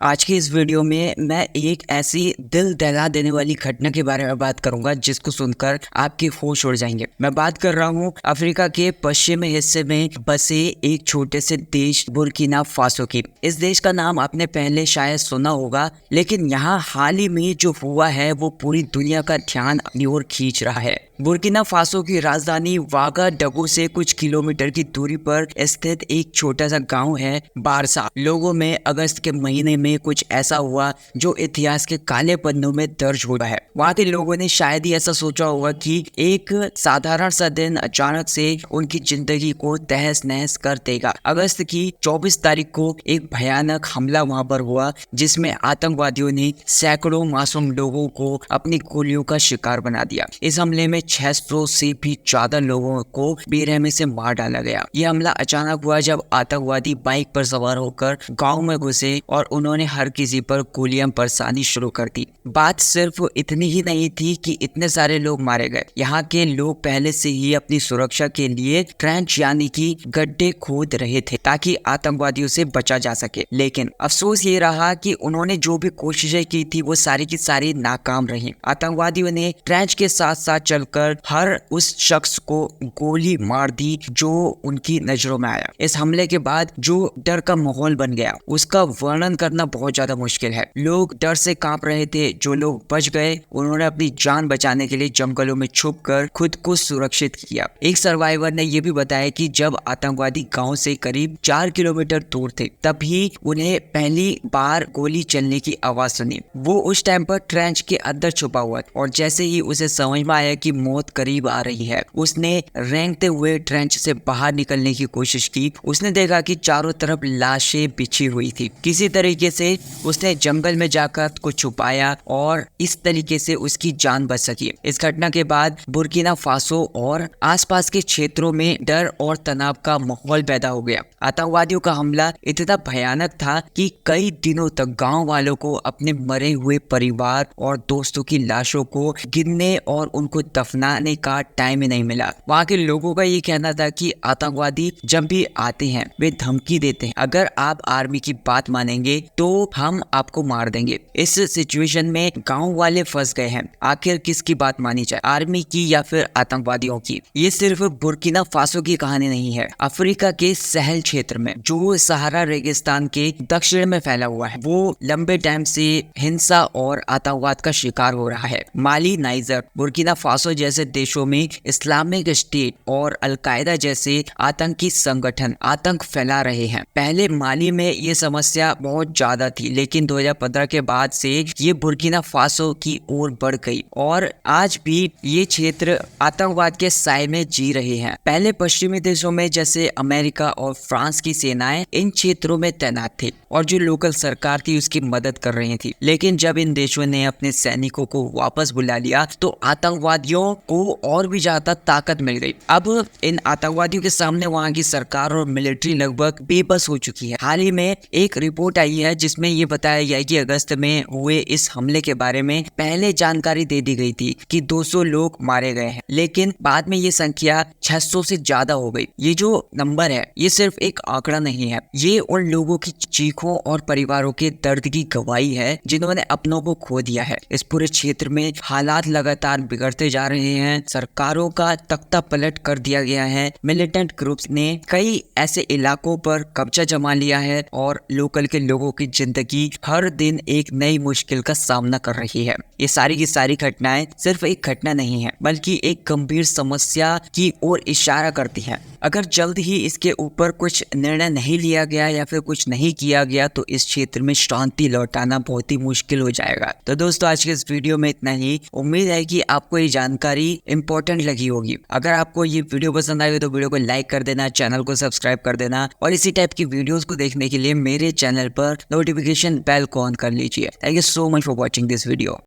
आज की इस वीडियो में मैं एक ऐसी दिल दहला देने वाली घटना के बारे में बात करूंगा जिसको सुनकर आपके होश उड़ जाएंगे। मैं बात कर रहा हूं अफ्रीका के पश्चिमी हिस्से में बसे एक छोटे से देश बुर्किना फासो की। इस देश का नाम आपने पहले शायद सुना होगा, लेकिन यहाँ हाल ही में जो हुआ है वो पूरी दुनिया का ध्यान अपनी ओर खींच रहा है। बुर्किना फासो की राजधानी वागाडगू से कुछ किलोमीटर की दूरी पर स्थित एक छोटा सा गांव है बारसा। लोगों में अगस्त के महीने में कुछ ऐसा हुआ जो इतिहास के काले पन्नों में दर्ज हुआ है। वहाँ के लोगों ने शायद ही ऐसा सोचा होगा कि एक साधारण सा दिन अचानक से उनकी जिंदगी को तहस नहस कर देगा। अगस्त की 24 तारीख को एक भयानक हमला वहाँ पर हुआ जिसमें आतंकवादियों ने सैकड़ों मासूम लोगों को अपनी गोलियों का शिकार बना दिया। इस हमले में 600 से भी ज्यादा लोगों को बेरहमी से मार डाला गया। यह हमला अचानक हुआ जब आतंकवादी बाइक पर सवार होकर गांव में घुसे और उन्होंने हर किसी पर गोलियां बरसानी शुरू कर दी। बात सिर्फ इतनी ही नहीं थी कि इतने सारे लोग मारे गए। यहाँ के लोग पहले से ही अपनी सुरक्षा के लिए ट्रेंच यानी कि गड्ढे खोद रहे थे ताकि आतंकवादियों से बचा जा सके। लेकिन अफसोस ये रहा कि उन्होंने जो भी कोशिशें की थी वो सारी की सारी नाकाम रही। आतंकवादियों ने ट्रेंच के साथ साथ चलकर हर उस शख्स को गोली मार दी जो उनकी नजरों में आया। इस हमले के बाद जो डर का माहौल बन गया उसका वर्णन करना बहुत ज्यादा मुश्किल है। लोग डर से कांप रहे थे। जो लोग बच गए उन्होंने अपनी जान बचाने के लिए जंगलों में छुपकर खुद को सुरक्षित किया। एक सर्वाइवर ने यह भी बताया कि जब आतंकवादी गांव से करीब 4 किलोमीटर दूर थे तभी उन्हें पहली बार गोली चलने की आवाज सुनी। वो उस टाइम पर ट्रेंच के अंदर छुपा हुआ और जैसे ही उसे समझ में आया कि मौत करीब आ रही है, उसने रेंगते हुए ट्रेंच से बाहर निकलने की कोशिश की। उसने देखा कि चारों तरफ लाशें बिछी हुई थी। किसी तरीके से उसने जंगल में जाकर को छुपाया और इस तरीके से उसकी जान बच सकी। इस घटना के बाद बुर्किना फासो और आसपास के क्षेत्रों में डर और तनाव का माहौल पैदा हो गया। आतंकवादियों का हमला इतना भयानक था कि कई दिनों तक गांव वालों को अपने मरे हुए परिवार और दोस्तों की लाशों को गिनने और उनको दफनाने का टाइम ही नहीं मिला। वहाँ के लोगों का ये कहना था कि आतंकवादी जब भी आते हैं वे धमकी देते हैं, अगर आप आर्मी की बात मानेंगे तो हम आपको मार देंगे। इस सिचुएशन में गांव वाले फंस गए हैं। आखिर किसकी बात मानी जाए, आर्मी की या फिर आतंकवादियों की? ये सिर्फ बुर्किना फासो की कहानी नहीं है। अफ्रीका के सहल क्षेत्र में जो सहारा रेगिस्तान के दक्षिण में फैला हुआ है वो लंबे टाइम से हिंसा और आतंकवाद का शिकार हो रहा है। माली, नाइजर, बुर्किना फासो जैसे देशों में इस्लामिक स्टेट और अलकायदा जैसे आतंकी संगठन आतंक फैला रहे हैं। पहले माली में ये समस्या बहुत ज्यादा थी, लेकिन 2015 के बाद से ये बुर्किना फासो की ओर बढ़ गई और आज भी ये क्षेत्र आतंकवाद के साए में जी रहे हैं। पहले पश्चिमी देशों में जैसे अमेरिका और फ्रांस की सेनाएं इन क्षेत्रों में तैनात थी और जो लोकल सरकार थी उसकी मदद कर रही थी। लेकिन जब इन देशों ने अपने सैनिकों को वापस बुला लिया तो आतंकवादियों को और भी ज्यादा ताकत मिल गई। अब इन आतंकवादियों के सामने वहाँ की सरकार और मिलिट्री लगभग बेबस हो चुकी है। हाल ही में एक रिपोर्ट आई है जिसमें ये बताया गया है कि अगस्त में हुए इस हमले के बारे में पहले जानकारी दे दी गई थी कि 200 लोग मारे गए हैं, लेकिन बाद में ये संख्या 600 से ज्यादा हो गई। ये जो नंबर है ये सिर्फ एक आंकड़ा नहीं है, ये उन लोगों की चीखों और परिवारों के दर्द की गवाही है जिन्होंने अपनों को खो दिया है। इस पूरे क्षेत्र में हालात लगातार बिगड़ते जा रहे हैं। सरकारों का तख्ता पलट कर दिया गया है। मिलिटेंट ग्रुप्स ने कई ऐसे इलाकों पर कब्जा जमा लिया है और लोकल के लोगों की जिंदगी हर दिन एक नई मुश्किल का सामना कर रही है। ये सारी की सारी घटनाएं सिर्फ एक घटना नहीं है बल्कि एक गंभीर समस्या की ओर इशारा करती है। अगर जल्द ही इसके ऊपर कुछ निर्णय नहीं लिया गया या फिर कुछ नहीं किया गया तो इस क्षेत्र में शांति लौटाना बहुत ही मुश्किल हो जाएगा। तो दोस्तों आज के इस वीडियो में इतना ही। उम्मीद है कि आपको ये जानकारी इंपॉर्टेंट लगी होगी। अगर आपको ये वीडियो पसंद आई हो तो वीडियो को लाइक कर देना, चैनल को सब्सक्राइब कर देना और इसी टाइप की वीडियोस को देखने के लिए मेरे चैनल पर नोटिफिकेशन बेल को ऑन कर लीजिए। Thank you so much for watching this video.